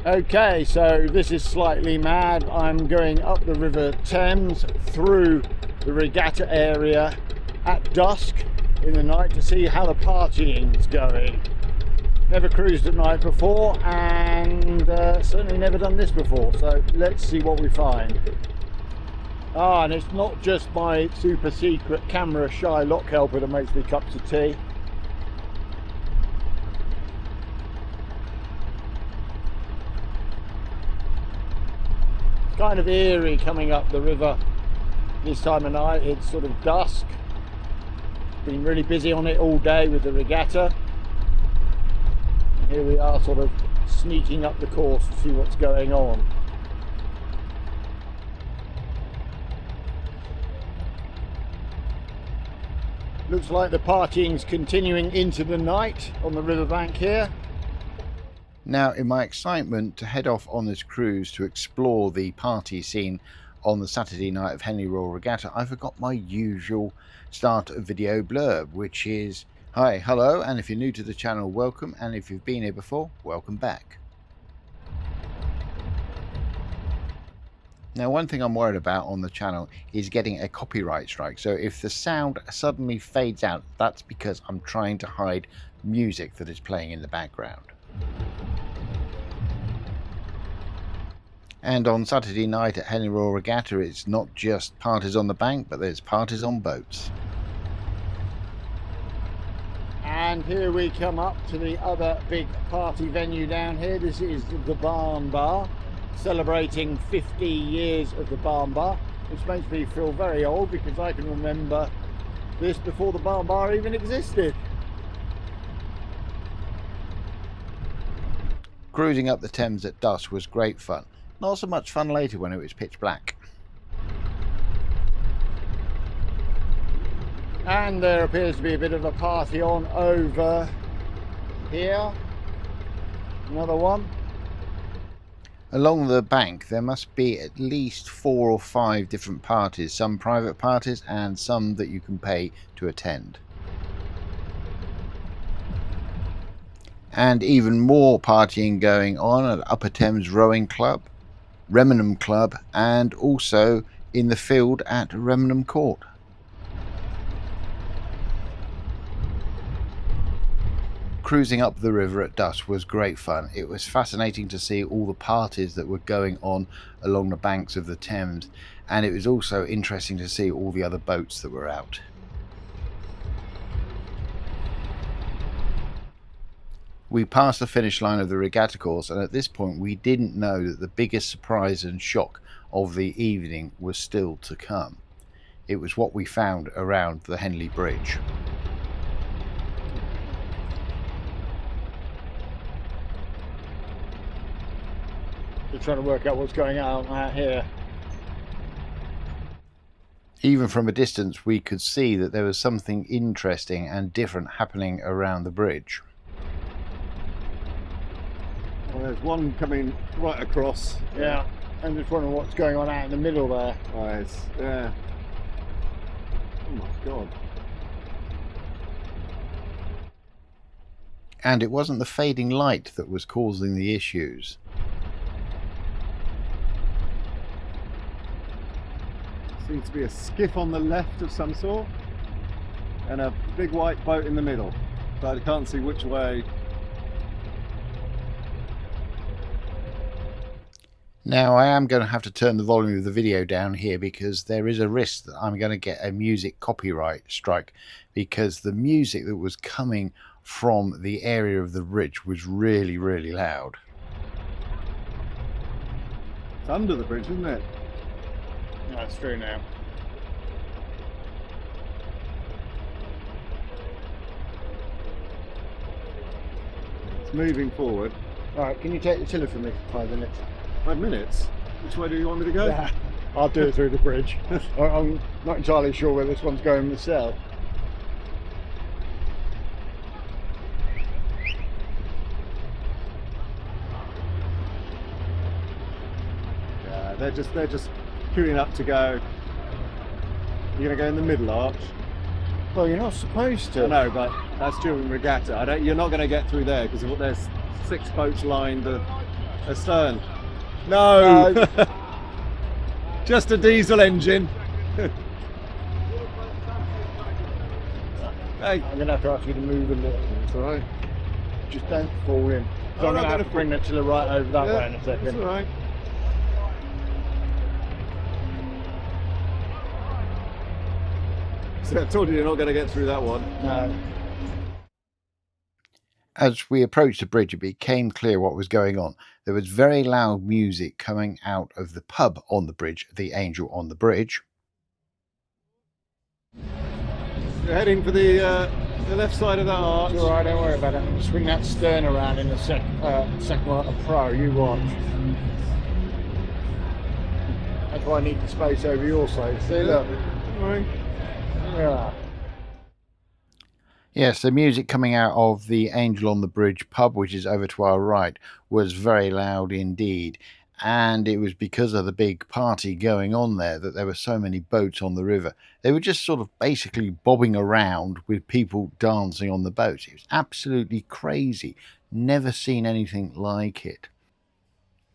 Okay, so this is slightly mad. I'm going up the River Thames through the regatta area at dusk in the night to see how the partying's going. Never cruised at night before, and certainly never done this before, so let's see what we find. And it's not just my super secret camera shy lock helper that makes me cups of tea. It's kind of eerie coming up the river this time of night. It's sort of dusk. Been really busy on it all day with the regatta. And here we are, sort of sneaking up the course to see what's going on. Looks like the partying's continuing into the night on the riverbank here. Now, in my excitement to head off on this cruise to explore the party scene on the Saturday night of Henley Royal Regatta, I forgot my usual start of video blurb, which is hi, hello, and if you're new to the channel, welcome, and if you've been here before, welcome back. Now, one thing I'm worried about on the channel is getting a copyright strike. So if the sound suddenly fades out, that's because I'm trying to hide music that is playing in the background. And on Saturday night at Henley Royal Regatta, it's not just parties on the bank, but there's parties on boats. And here we come up to the other big party venue down here. This is the Barn Bar, celebrating 50 years of the Barn Bar, which makes me feel very old because I can remember this before the Barn Bar even existed. Cruising up the Thames at dusk was great fun. Not so much fun later when it was pitch black. And there appears to be a bit of a party on over here. Another one. Along the bank there must be at least 4 or 5 different parties, some private parties and some that you can pay to attend. And even more partying going on at Upper Thames Rowing Club, Remenham Club, and also in the field at Remenham Court. Cruising up the river at dusk was great fun. It was fascinating to see all the parties that were going on along the banks of the Thames, and it was also interesting to see all the other boats that were out. We passed the finish line of the regatta course, and at this point we didn't know that the biggest surprise and shock of the evening was still to come. It was what we found around the Henley Bridge. We're trying to work out what's going on out here. Even from a distance we could see that there was something interesting and different happening around the bridge. Well, there's one coming right across. Yeah, I'm just wondering what's going on out in the middle there. Right, yeah. Oh my god. And it wasn't the fading light that was causing the issues. Seems to be a skiff on the left of some sort and a big white boat in the middle, but I can't see which way. Now I am going to have to turn the volume of the video down here because there is a risk that I'm going to get a music copyright strike, because the music that was coming from the area of the bridge was really, really loud. It's under the bridge, isn't it? That's true now. It's moving forward. Alright, can you take the tiller for me for 5 minutes? 5 minutes? Which way do you want me to go? Yeah, I'll do it through the bridge. I'm not entirely sure where this one's going myself. Yeah, they're just queuing up to go. You're gonna go in the middle arch. Well, you're not supposed to. I know, but that's during regatta. You're not going to get through there because there's 6 boats lined Astern. No! No. Just a diesel engine. Hey. I'm going to have to ask you to move a little. That's alright. Just don't fall in. So I'm going to have to bring it to the right over that way in a second. That's alright. So I told you you're not going to get through that one. No. As we approached the bridge, it became clear what was going on. There was very loud music coming out of the pub on the bridge, the Angel on the Bridge. You're heading for the left side of that arch. It's alright, don't worry about it. Swing that stern around in the second one, a pro, you watch. That's why I need the space over your side. See, look. Alright. Yeah. Yes, the music coming out of the Angel on the Bridge pub, which is over to our right, was very loud indeed. And it was because of the big party going on there that there were so many boats on the river. They were just sort of basically bobbing around with people dancing on the boats. It was absolutely crazy. Never seen anything like it.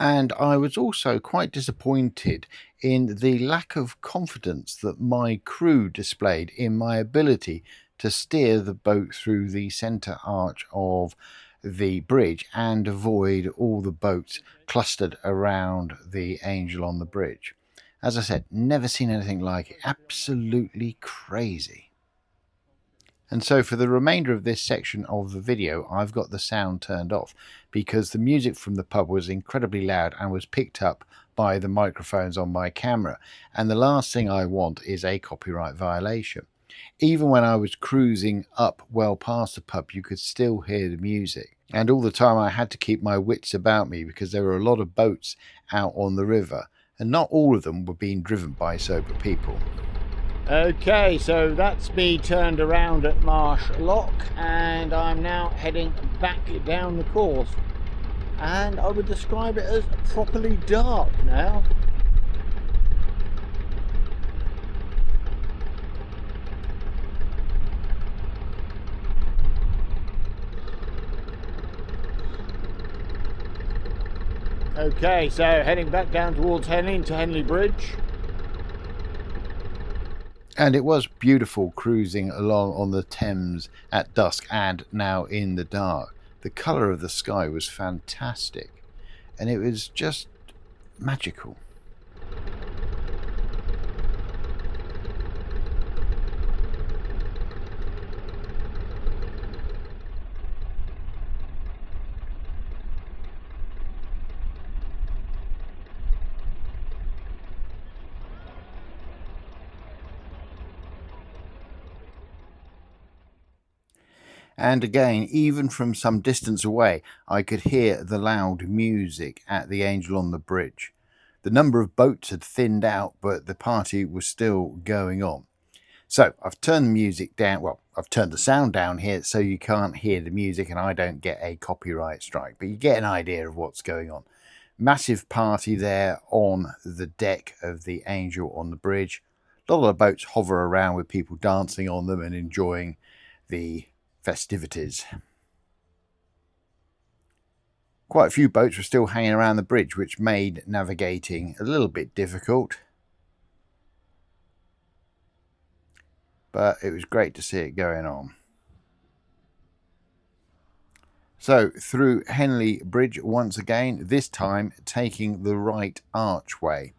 And I was also quite disappointed in the lack of confidence that my crew displayed in my ability to steer the boat through the centre arch of the bridge and avoid all the boats clustered around the Angel on the Bridge. As I said, never seen anything like it. Absolutely crazy. And so for the remainder of this section of the video, I've got the sound turned off because the music from the pub was incredibly loud and was picked up by the microphones on my camera. And the last thing I want is a copyright violation. Even when I was cruising up well past the pub, you could still hear the music. And all the time I had to keep my wits about me because there were a lot of boats out on the river. And not all of them were being driven by sober people. Okay, so that's me turned around at Marsh Lock, and I'm now heading back down the course. And I would describe it as properly dark now. Okay, so heading back down towards Henley to Henley Bridge. And it was beautiful cruising along on the Thames at dusk and now in the dark. The colour of the sky was fantastic and it was just magical. And again, even from some distance away, I could hear the loud music at the Angel on the Bridge. The number of boats had thinned out, but the party was still going on. So I've turned the music down. Well, I've turned the sound down here so you can't hear the music and I don't get a copyright strike, but you get an idea of what's going on. Massive party there on the deck of the Angel on the Bridge. A lot of boats hover around with people dancing on them and enjoying the festivities. Quite a few boats were still hanging around the bridge, which made navigating a little bit difficult. But it was great to see it going on. So through Henley Bridge once again, this time taking the right archway.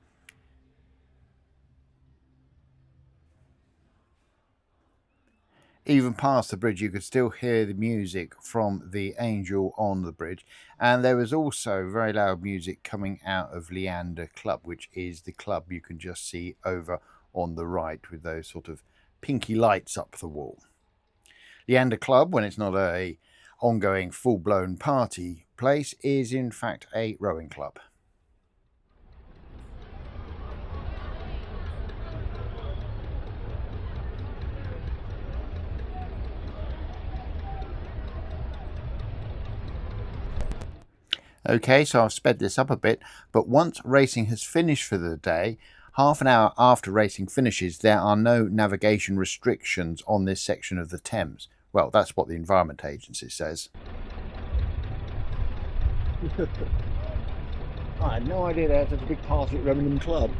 Even past the bridge, you could still hear the music from the Angel on the Bridge. And there was also very loud music coming out of Leander Club, which is the club you can just see over on the right with those sort of pinky lights up the wall. Leander Club, when it's not a ongoing full-blown party place, is in fact a rowing club. Okay, so I've sped this up a bit, but once racing has finished for the day, half an hour after racing finishes, there are no navigation restrictions on this section of the Thames. Well, that's what the Environment Agency says. I had no idea they had such a big party at Remington Club.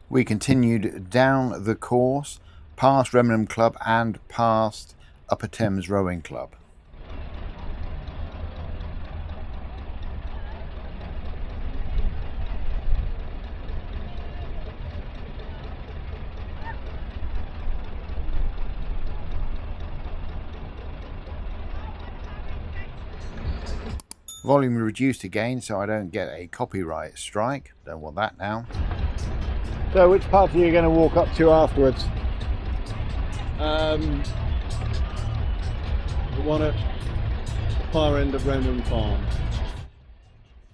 We continued down the course, past Remington Club and past Upper Thames Rowing Club. Volume reduced again so I don't get a copyright strike. Don't want that now. So which party are you going to walk up to afterwards? The one at the far end of Remington Farm.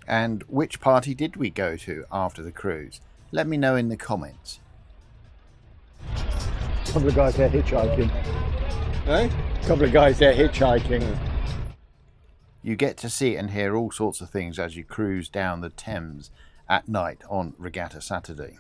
And which party did we go to after the cruise? Let me know in the comments. A couple of guys there hitchhiking. Eh? A couple of guys there hitchhiking. You get to see and hear all sorts of things as you cruise down the Thames at night on Regatta Saturday.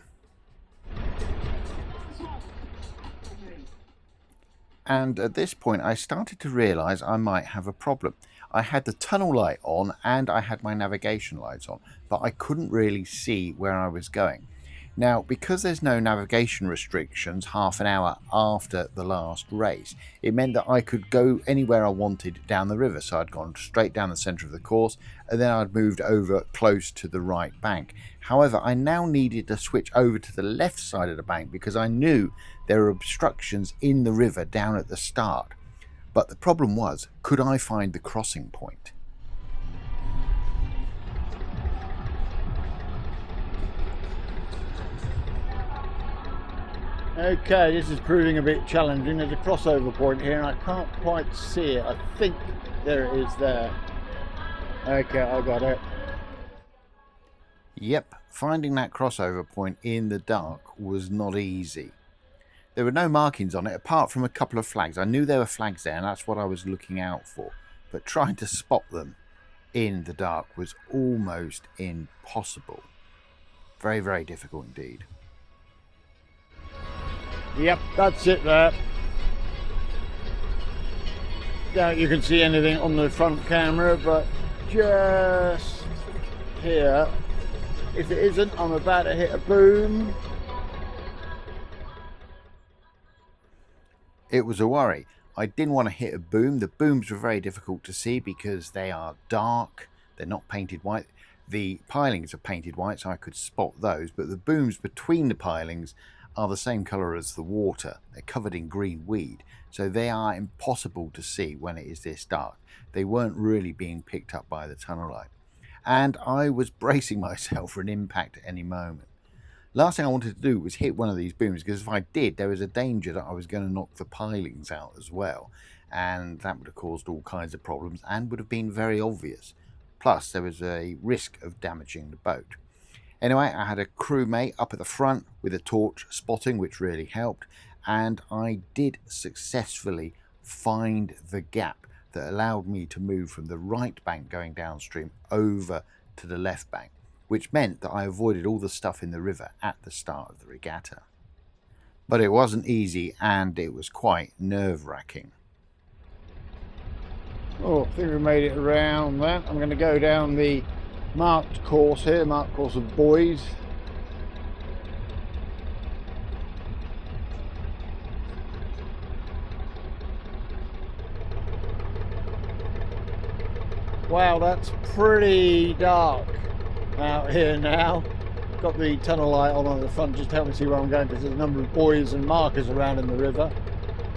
And at this point I started to realise I might have a problem. I had the tunnel light on and I had my navigation lights on, but I couldn't really see where I was going. Now, because there's no navigation restrictions half an hour after the last race, it meant that I could go anywhere I wanted down the river. So I'd gone straight down the centre of the course and then I'd moved over close to the right bank. However, I now needed to switch over to the left side of the bank because I knew there were obstructions in the river down at the start. But the problem was, could I find the crossing point? Okay, this is proving a bit challenging. There's a crossover point here and I can't quite see it. I think there it is there. Okay, I got it. Yep, finding that crossover point in the dark was not easy. There were no markings on it apart from a couple of flags. I knew there were flags there and that's what I was looking out for. But trying to spot them in the dark was almost impossible. Very, very difficult indeed. Yep, that's it there. Don't you can see anything on the front camera, but just here, if it isn't, I'm about to hit a boom. It was a worry. I didn't want to hit a boom. The booms were very difficult to see because they are dark. They're not painted white. The pilings are painted white, so I could spot those, but the booms between the pilings are the same colour as the water. They're covered in green weed, so they are impossible to see when it is this dark. They weren't really being picked up by the tunnel light. And I was bracing myself for an impact at any moment. Last thing I wanted to do was hit one of these booms, because if I did, there was a danger that I was going to knock the pilings out as well. And that would have caused all kinds of problems and would have been very obvious. Plus, there was a risk of damaging the boat. Anyway, I had a crewmate up at the front with a torch spotting, which really helped. And I did successfully find the gap that allowed me to move from the right bank going downstream over to the left bank, which meant that I avoided all the stuff in the river at the start of the regatta. But it wasn't easy and it was quite nerve-wracking. Oh, I think we made it around that. I'm going to go down the marked course here, marked course of buoys. Wow, that's pretty dark out here now. Got the tunnel light on at the front just to help me see where I'm going, because there's a number of buoys and markers around in the river.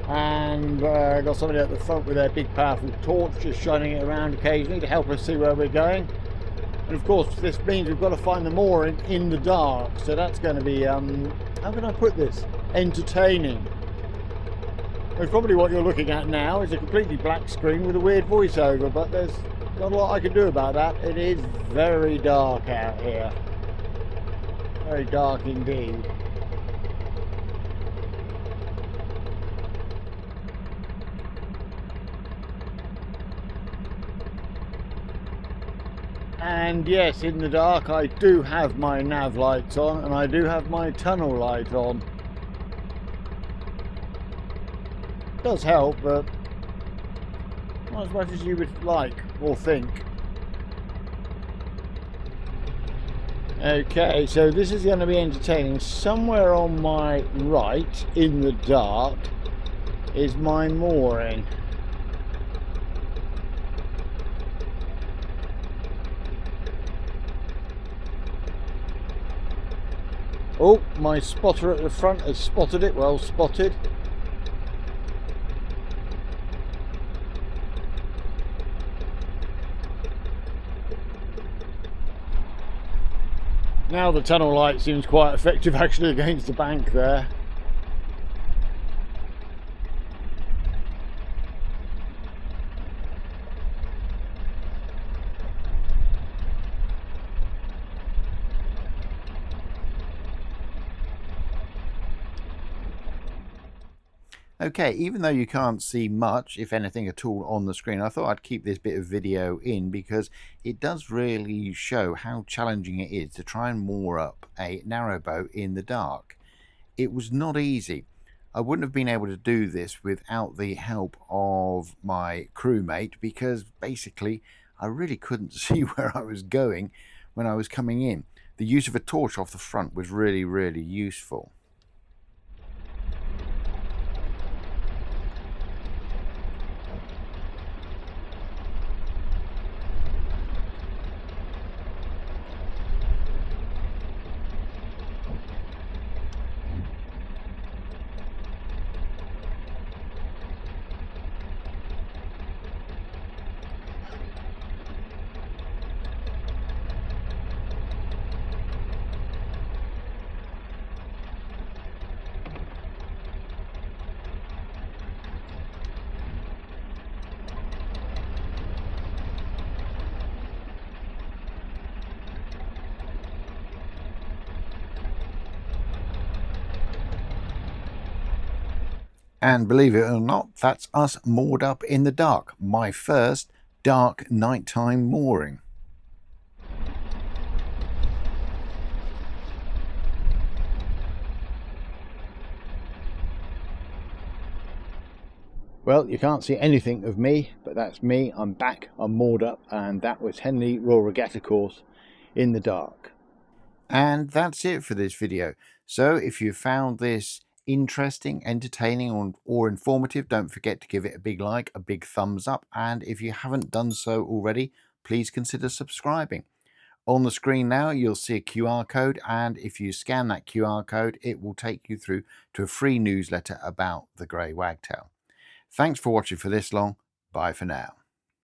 And got somebody at the front with their big powerful torch just shining it around occasionally to help us see where we're going. And of course this means we've got to find the mooring in the dark, so that's going to be, how can I put this, entertaining. Well, probably what you're looking at now is a completely black screen with a weird voiceover, but there's not a lot I can do about that. It is very dark out here. Very dark indeed. And yes, in the dark I do have my nav lights on and I do have my tunnel light on. It does help, but not as much as you would like or think. Okay, so this is going to be entertaining. Somewhere on my right, in the dark, is my mooring. Oh, my spotter at the front has spotted it. Well spotted. Now the tunnel light seems quite effective actually against the bank there. Okay, even though you can't see much, if anything at all, on the screen, I thought I'd keep this bit of video in because it does really show how challenging it is to try and moor up a narrowboat in the dark. It was not easy. I wouldn't have been able to do this without the help of my crewmate because basically I really couldn't see where I was going when I was coming in. The use of a torch off the front was really useful. And believe it or not, that's us moored up in the dark. My first dark nighttime mooring. Well, you can't see anything of me, but that's me. I'm back, I'm moored up, and that was Henley Royal Regatta course in the dark. And that's it for this video. So if you found this interesting, entertaining or informative, don't forget to give it a big like, a big thumbs up, and if you haven't done so already, please consider subscribing. On the screen now you'll see a QR code, and if you scan that QR code it will take you through to a free newsletter about the Grey Wagtail. Thanks for watching for this long. Bye for now.